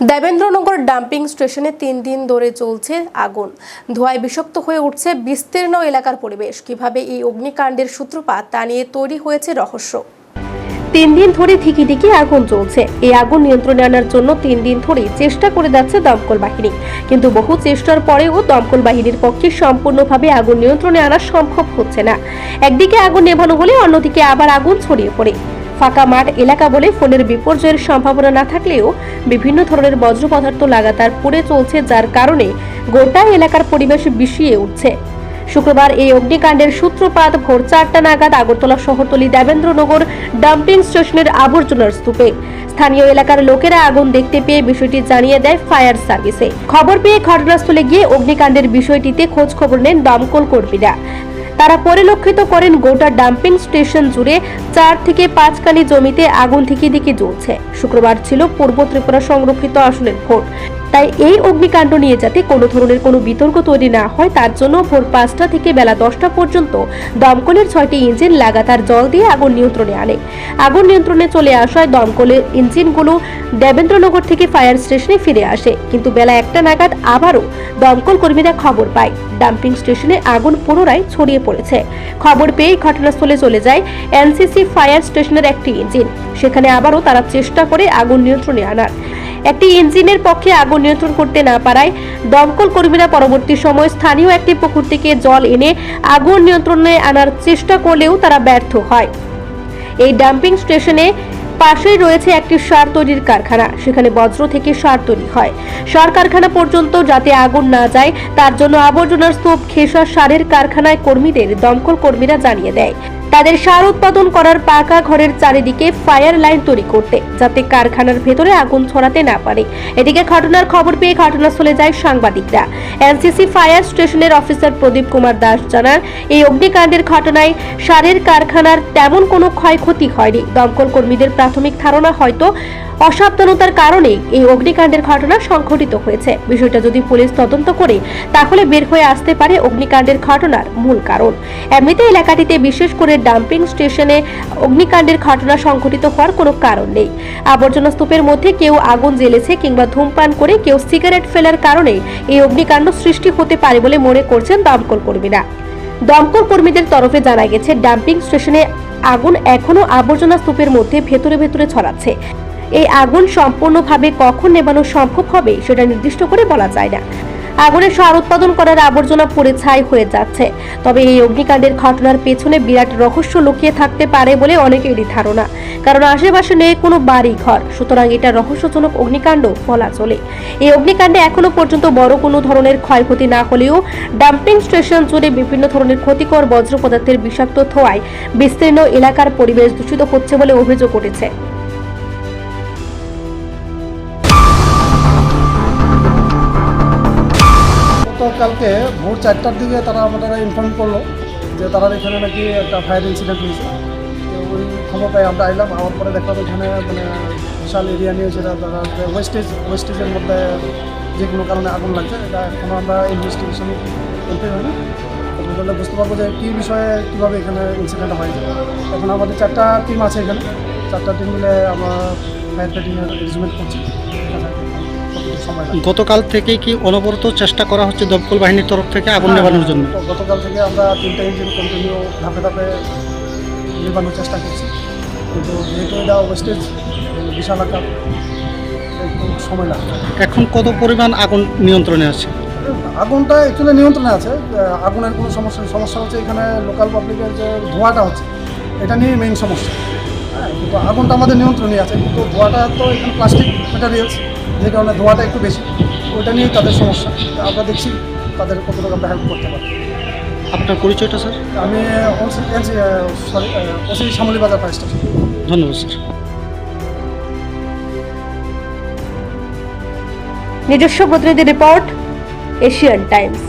Debendranagar dumping স্টেশনে 3 দিন ধরে চলছে আগুন। ধোঁয়ায় বিষাক্ত হয়ে উঠছে বিস্তীর্ণ এলাকার পরিবেশ। কিভাবে এই অগ্নিকাণ্ডের সূত্রপাত তা নিয়ে তৈরি হয়েছে রহস্য। 3 দিন ধরে ঠিকই আগুন চলছে। এই আগুন নিয়ন্ত্রণে আনার জন্য 3 দিন ধরে চেষ্টা করে যাচ্ছে দমকল বাহিনী, কিন্তু বহু চেষ্টার পরেও দমকল বাহিনীর পক্ষে সম্পূর্ণভাবে আগুন নিয়ন্ত্রণে আনা সম্ভব হচ্ছে না। একদিকে আগুন নেভানো হলে অন্যদিকে আবার আগুন ছড়িয়ে পড়ে। ফাঁকা মাঠ এলাকা বলে ফোনের বিপর্যয়ের সম্ভাবনা না থাকলেও বিভিন্ন ধরনের বজ্র পদার্থ লাগাতার পুড়ে চলছে, যার কারণে গোটা এলাকার পরিবেশ বিষিয়ে উঠছে। শুক্রবার এই অগ্নিকাণ্ডের সূত্রপাত ভোর 4টা নাগাদ আগরতলা শহরতলি দেবেন্দ্রনগর ডাম্পিং স্টেশনের আবর্জনার স্তূপে। স্থানীয় এলাকার লোকেরা আগুন দেখতে পেয়ে বিষয়টি জানিয়ে দেয় ফায়ার সার্ভিসে। খবর পেয়ে ঘটনাস্থলে গিয়ে অগ্নিকাণ্ডের বিষয়টিতে খোঁজ খবর নেন দমকল কর্মীরা। তারা পরিলক্ষিত করেন গোটা ডাম্পিং স্টেশন জুড়ে 4 থেকে 5 কানি জমিতে আগুন দিকে জ্বলছে। শুক্রবার ছিল পূর্ব ত্রিপুরা সংরক্ষিত আসনের ভোট, তাই এই অগ্নিকাণ্ড নিয়ে যাতে কোনো ধরনের কোনো বিতর্ক তৈরি না হয় তার জন্য ভোর 5টা থেকে বেলা 10টা পর্যন্ত দমকলের 6টি ইঞ্জিন লাগাতার জল দিয়ে আগুন নিয়ন্ত্রণে আনে। আগুন নিয়ন্ত্রণে চলে আসায় দমকলের ইঞ্জিনগুলো দেবেন্দ্রনগর থেকে ফায়ার স্টেশনে ফিরে আসে, কিন্তু বেলা 1টা নাগাদ আবারও দমকল কর্মীরা খবর পায় ডাম্পিং স্টেশনে আগুন পুনরায় ছড়িয়ে পড়েছে। খবর পেয়ে ঘটনাস্থলে চলে যায় এনসিসি ফায়ার স্টেশনের একটি ইঞ্জিন। সেখানে আবারও তারা চেষ্টা করে আগুন নিয়ন্ত্রণে আনার। একটি ইঞ্জিনের পক্ষে আগুন নিয়ন্ত্রণ করতে না পারায় দমকল কর্মীরা পরবর্তী সময় স্থানীয় একটি পুকুর থেকে জল এনে আগুন নিয়ন্ত্রণে আনার চেষ্টা করলেও তারা ব্যর্থ হয়। এই ডাম্পিং স্টেশনে পাশেই রয়েছে একটি সার তৈরির কারখানা। সেখানে বজ্র থেকে সার তৈরি হয়। সার কারখানা পর্যন্ত যাতে আগুন না যায় তার জন্য আবর্জনার স্তূপ খেসা সারের কারখানায় কর্মীদের দমকল কর্মীরা জানিয়ে দেয় তাদের সার উৎপাদন করার পাকা ঘরের চারিদিকে ফায়ার লাইন তৈরি করতে, যাতে কারখানার ভেতরে আগুন ছড়াতে না পারে। এদিকে ঘটনার খবর পেয়ে ঘটনাস্থলে যায় সাংবাদিকরা। এনসিসি ফায়ার স্টেশনের অফিসার প্রদীপ কুমার দাস জানান, এই অগ্নিকাণ্ডের ঘটনায় সারের কারখানার তেমন কোনো ক্ষয়ক্ষতি হয়নি। দমকল কর্মীদের প্রাথমিক ধারণা হয়তো অসাবধানতার কারণে এই অগ্নিকাণ্ডের ঘটনা সংঘটিত হয়েছে। বিষয়টা যদি পুলিশ তদন্ত করে তাহলে বের হয়ে আসতে পারে অগ্নিকাণ্ডের ঘটনার মূল কারণ। এমনিতে এলাকাটিতে বিশেষ করে ডাম্পিং স্টেশনে অগ্নিকাণ্ডের ঘটনা সংঘটিত হওয়ার কোনো কারণ নেই। আবর্জনা স্তূপের মধ্যে কেউ আগুন জ্বেলেছে কিংবা ধূমপান করে কেউ সিগারেট ফেলার কারণে এই অগ্নিকাণ্ড সৃষ্টি হতে পারে বলে মনে করছেন দমকল কর্মীরা। দমকল কর্মীদের তরফে জানা গেছে, ডাম্পিং স্টেশনে আগুন এখনো আবর্জনা স্তূপের মধ্যে ভেতরে ছড়াচ্ছে। এই আগুন সম্পূর্ণভাবে কখন নেভানো সম্ভব হবে সেটা নির্দিষ্ট করে বলা যায় না। আগুনের সার উৎপাদন করার আবর্জনা পুড়ে ছাই হয়ে যাচ্ছে। তবে এই অগ্নিকাণ্ডের ঘটনার পেছনে বিরাট রহস্য লুকিয়ে থাকতে পারে বলে অনেকেরই ধারণা, কারণ আশেপাশে নেই কোনো বাড়ি ঘর। সুতরাং এটা রহস্যজনক অগ্নিকাণ্ড বলা চলে। এই অগ্নিকাণ্ডে এখনো পর্যন্ত বড় কোনো ধরনের ক্ষয়ক্ষতি না হলেও ডাম্পিং স্টেশন জুড়ে বিভিন্ন ধরনের ক্ষতিকর বজ্র পদার্থের বিষাক্ত ধোঁয়ায় বিস্তীর্ণ এলাকার পরিবেশ দূষিত হচ্ছে বলে অভিযোগ উঠেছে। কালকে ভোর 4টার দিকে তারা আমাদের ইনফর্ম করলো যে তারা এখানে নাকি একটা ফায়ার ইনসিডেন্ট হয়েছে। তো ওই খবর পাই আমরা আইলাম। আমার পরে দেখলাম এখানে বিশাল এরিয়া নিয়ে যেটা তারা ওয়েস্টেজের মধ্যে যে কোনো কারণে আগুন লাগছে। এটা এখনও আমরা ইনভেস্টিগেশন করতে হয়নি। বললে বুঝতে পারবো যে কী বিষয়ে কীভাবে এখানে ইনসিডেন্ট হয়েছে। এখন আমাদের 4টা টিম আছে এখানে। 4টা টিম মিলে আমরা ফায়ার ফাইটিংয়ের রেজমেন্ট করছি। গতকাল থেকে কি অনবরত চেষ্টা করা হচ্ছে দমকল বাহিনীর তরফ থেকে আগুন নেভানোর জন্য? গতকাল থেকে আমরা 3টা ইঞ্জিন কন্টিনিউ ধাপে নেভানোর চেষ্টা করছি, কিন্তু যেহেতু এটা ওয়েস্টেজ বিশাল আকার একটু সময় লাগবে। এখন কত পরিমাণ আগুন নিয়ন্ত্রণে আছে? আগুনটা অ্যাকচুয়ালি নিয়ন্ত্রণে আছে। আগুনের কোনো সমস্যা হচ্ছে এখানে লোকাল পাবলিকের যে ধোঁয়াটা হচ্ছে এটা নিয়েই মেইন সমস্যা। হ্যাঁ, কিন্তু আগুনটা আমাদের নিয়ন্ত্রণে আছে, কিন্তু ধোঁয়াটা তো এখানে প্লাস্টিক ম্যাটেরিয়ালস, যে কারণে ধোঁয়াটা একটু বেশি। ওইটা নিয়েই তাদের সমস্যা। আমরা দেখছি তাদের কতটুকু আমরা হেল্প করতে পারি। আপনার পরিচয়টা স্যার? আমি ওসি শ্যামলী বাজার ফায়ার স্টেশন। ধন্যবাদ স্যার। নিজস্ব প্রতিনিধি রিপোর্ট, এশিয়ান টাইমস।